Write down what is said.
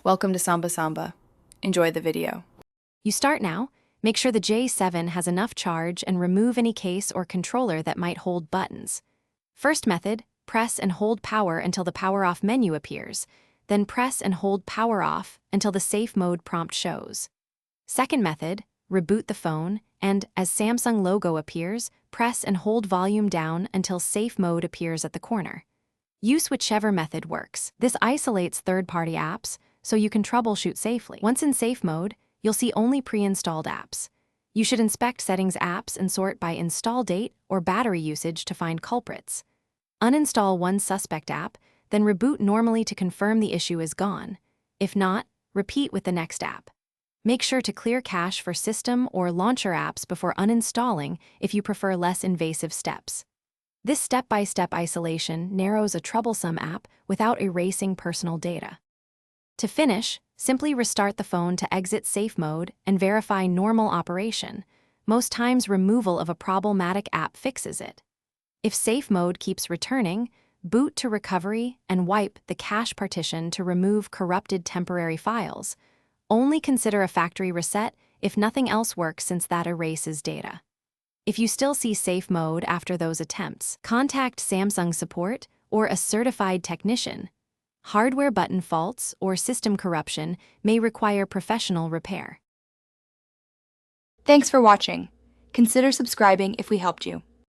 Welcome to Samba Samba. Enjoy the video. You start now. Make sure the J7 has enough charge and remove any case or controller that might hold buttons. First method, press and hold power until the power off menu appears, then press and hold power off until the safe mode prompt shows. Second method, reboot the phone and, as Samsung logo appears, press and hold volume down until safe mode appears at the corner. Use whichever method works. This isolates third-party apps, so you can troubleshoot safely. Once in safe mode, you'll see only pre-installed apps. You should inspect settings apps and sort by install date or battery usage to find culprits. Uninstall one suspect app, then reboot normally to confirm the issue is gone. If not, repeat with the next app. Make sure to clear cache for system or launcher apps before uninstalling if you prefer less invasive steps. This step-by-step isolation narrows a troublesome app without erasing personal data. To finish, simply restart the phone to exit safe mode and verify normal operation. Most times, removal of a problematic app fixes it. If safe mode keeps returning, boot to recovery and wipe the cache partition to remove corrupted temporary files. Only consider a factory reset if nothing else works, since that erases data. If you still see safe mode after those attempts, contact Samsung support or a certified technician. Hardware button faults or system corruption may require professional repair. Thanks for watching. Consider subscribing if we helped you.